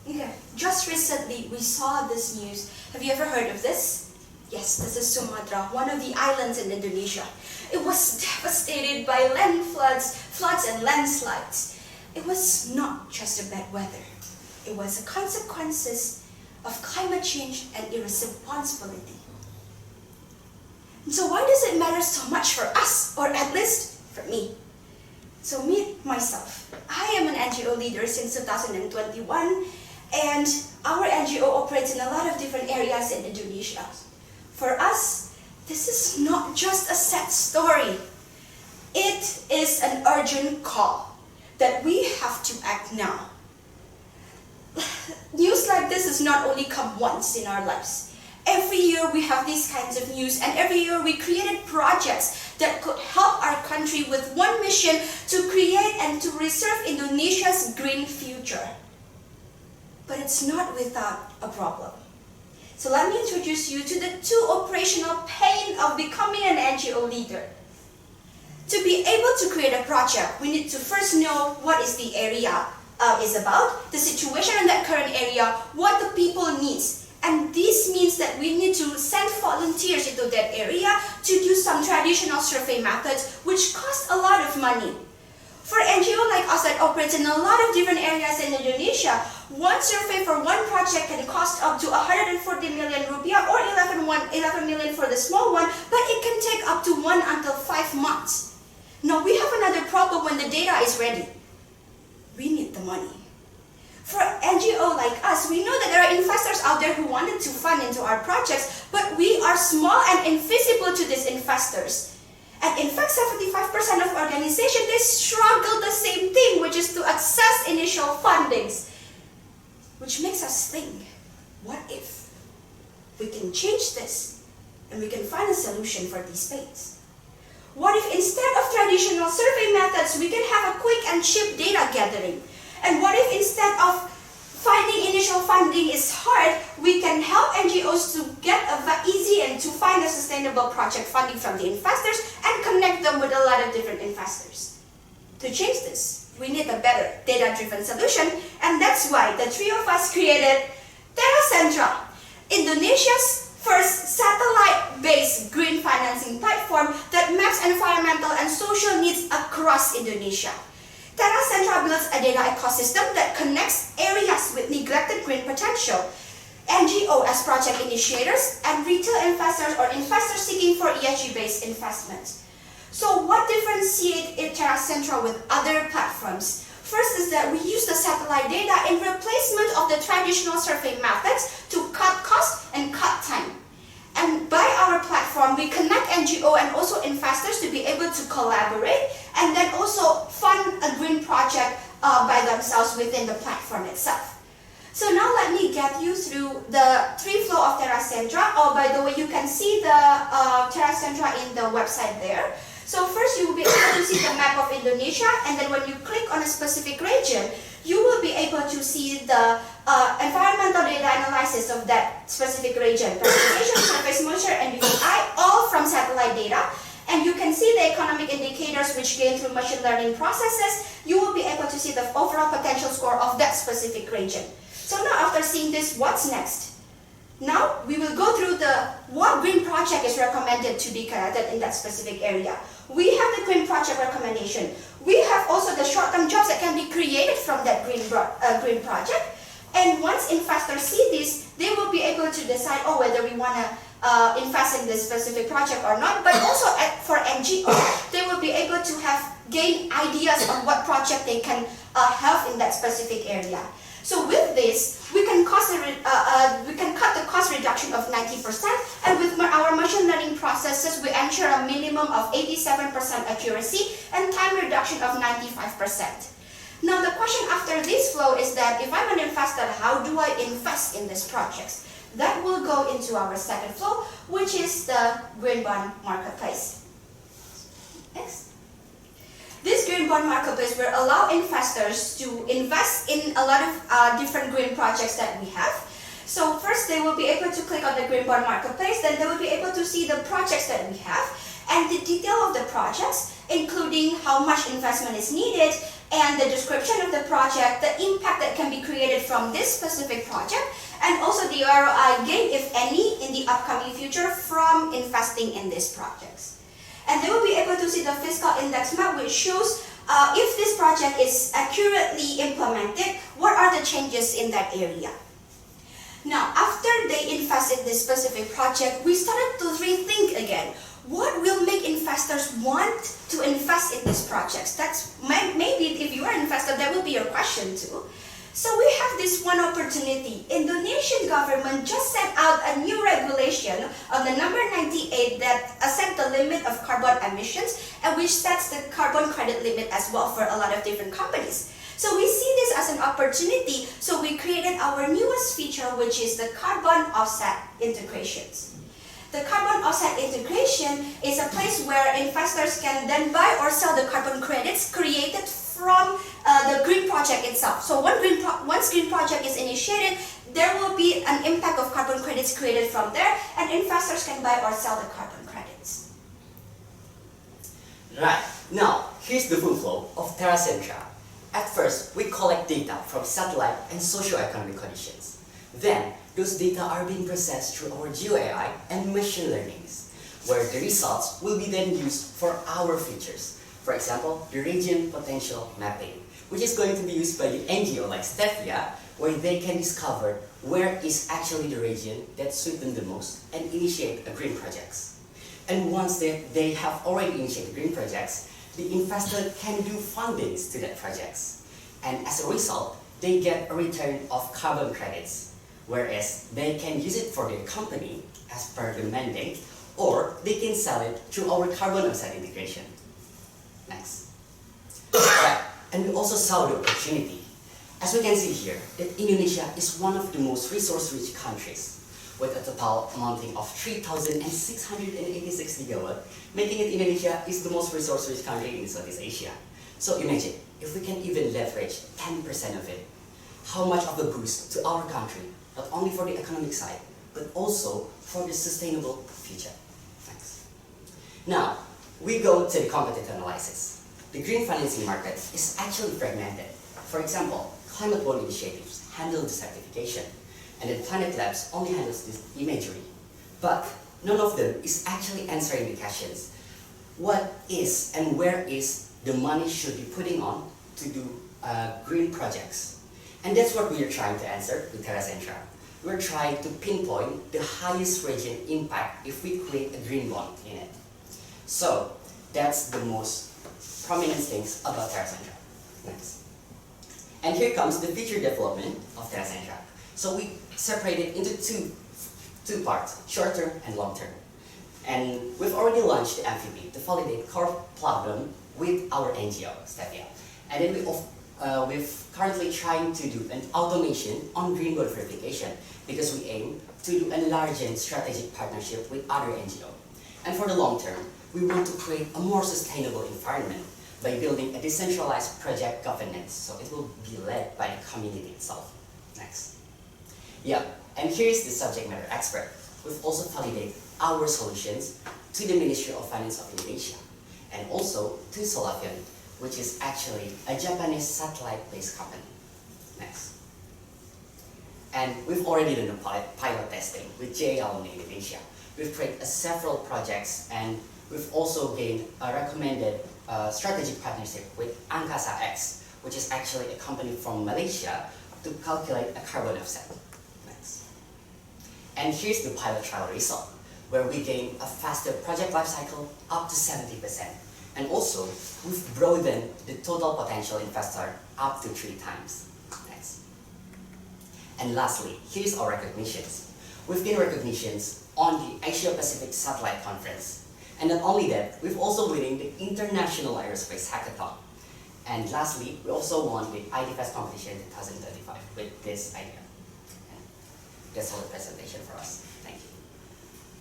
Okay, just recently we saw this news. Have you ever heard of this? Yes, this is Sumatra, one of the islands in Indonesia. It was devastated by floods and landslides. It was not just a bad weather. It was the consequences of climate change and irresponsibility. So why does it matter so much for us, or at least for me? So meet myself. I am an NGO leader since 2021, and our NGO operates in a lot of different areas in Indonesia. For us, this is not just a sad story. It is an urgent call that we have to act now. News like this does not only come once in our lives. Every year we have these kinds of news, and every year we created projects that could help our country with one mission to create and to preserve Indonesia's green future. But it's not without a problem. So let me introduce you to the two operational pain of becoming an NGO leader. To be able to create a project, we need to first know what is the area is about, the situation in that current area, what the people needs. And this means that we need to send volunteers into that area to do some traditional survey methods, which cost a lot of money. For NGO like us that operates in a lot of different areas in Indonesia, one survey for one project can cost up to 140 million rupiah or 11 million for the small one, but it can take up to 1 until 5 months. Now we have another problem when the data is ready. We need the money. For NGO like us, we know that there are investors out there who wanted to fund into our projects, but we are small and invisible to these investors. And in fact, 75% of organizations, they struggle the same thing, which is to access initial fundings. Which makes us think, what if we can change this and we can find a solution for these pains? What if instead of traditional survey methods, we can have a quick and cheap data gathering? And what if instead of finding initial funding is hard, we can help NGOs to get easy and to find a sustainable project funding from the investors and connect them with a lot of different investors. To change this, we need a better data-driven solution, and that's why the three of us created Terrasentra, Indonesia's first satellite-based green financing platform that maps environmental and social needs across Indonesia. Terrasentra builds a data ecosystem that connects areas with neglected green potential, NGO as project initiators, and retail investors or investors seeking for ESG-based investments. So what differentiates Terrasentra with other platforms? First is that we use the satellite data in replacement of the traditional survey methods to cut costs and cut time. And by our platform, we connect NGO and also investors to be able to collaborate and then also fund a green project by themselves within the platform itself. So now let me get you through the three flow of Terrasentra. Oh, by the way, you can see the Terrasentra in the website there. So first you will be able to see the map of Indonesia, and then when you click on a specific region, you will be able to see the environmental data analysis of that specific region, precipitation, surface moisture, and UVI, all from satellite data. And you can see the economic indicators which gain through machine learning processes. You will be able to see the overall potential score of that specific region. So now after seeing this, what's next? Now we will go through what green project is recommended to be created in that specific area. We have the green project recommendation. We have also the short-term jobs that can be created from that green project. And once investors see this, they will be able to decide whether we want to invest in this specific project or not. But also for NGOs, they will be able to gain ideas on what project they can have in that specific area. So with this, we can cut the cost reduction of 90%, and with our machine learning processes, we ensure a minimum of 87% accuracy and time reduction of 95%. Now the question after this flow is that if I'm an investor, how do I invest in these projects? That will go into our second flow, which is the green bond marketplace. Next. This green bond marketplace will allow investors to invest in a lot of different green projects that we have. So first they will be able to click on the green bond marketplace, then they will be able to see the projects that we have and the detail of the projects, including how much investment is needed, and the description of the project, the impact that can be created from this specific project, and also the ROI gain, if any, in the upcoming future from investing in these projects. And they will be able to see the fiscal index map, which shows if this project is accurately implemented, what are the changes in that area. Now, after they invest in this specific project, we started to rethink again. What will make investors want to invest in these projects? That's maybe if you are an investor, that will be your question too. So we have this one opportunity. Indonesian government just set out a new regulation on the number 98 that set the limit of carbon emissions, and which sets the carbon credit limit as well for a lot of different companies. So we see this as an opportunity, so we created our newest feature, which is the carbon offset integrations. The carbon offset integration is a place where investors can then buy or sell the carbon credits created from the green project itself. So once green project is initiated, there will be an impact of carbon credits created from there, and investors can buy or sell the carbon credits. Right, now here's the full flow of Terrasentra. At first, we collect data from satellite and socio-economic conditions. Then, those data are being processed through our GeoAI and machine learnings, where the results will be then used for our features. For example, the region potential mapping, which is going to be used by the NGO like Stevia, where they can discover where is actually the region that suits them the most and initiate green projects. And once they have already initiated green projects, the investor can do fundings to that projects. And as a result, they get a return of carbon credits, whereas they can use it for their company as per the mandate, or they can sell it through our carbon offset integration. Next. Right. And we also saw the opportunity. As we can see here, that Indonesia is one of the most resource-rich countries, with a total amounting of 3,686 gigawatt, making it Indonesia is the most resource-rich country in Southeast Asia. So imagine, if we can even leverage 10% of it, how much of a boost to our country, not only for the economic side, but also for the sustainable future. Thanks. Now, we go to the competitive analysis. The green financing market is actually fragmented. For example, climate bond initiatives handle the certification, and then Planet Labs only handles this imagery. But none of them is actually answering the questions. What is and where is the money should be putting on to do green projects? And that's what we are trying to answer with Terrasentra. We're trying to pinpoint the highest region impact if we create a green bond in it. So that's the most prominent things about Terrasentra. Next. And here comes the feature development of Terrasentra. So we separate it into two parts, short-term and long-term. And we've already launched the MVP to validate core problem with our NGO, Stevia. And then we've currently trying to do an automation on green bond verification because we aim to do a larger strategic partnership with other NGO. And for the long term, we want to create a more sustainable environment by building a decentralized project governance, so it will be led by the community itself. Next. Yeah, and here's the subject matter expert. We've also validated our solutions to the Ministry of Finance of Indonesia, and also to Solavion, which is actually a Japanese satellite-based company. Next. And we've already done a pilot testing with JAL in Indonesia. We've created several projects, and we've also gained a recommended strategic partnership with Angkasa X, which is actually a company from Malaysia to calculate a carbon offset. Next. And here's the pilot trial result, where we gain a faster project lifecycle up to 70%. And also, we've broadened the total potential investor up to 3 times. Next. And lastly, here's our recognitions. We've gained recognitions on the Asia Pacific Satellite Conference. And not only that, we've also winning the International Aerospace Hackathon. And lastly, we also won the IDFest competition 2035 with this idea. And that's all the presentation for us. Thank you.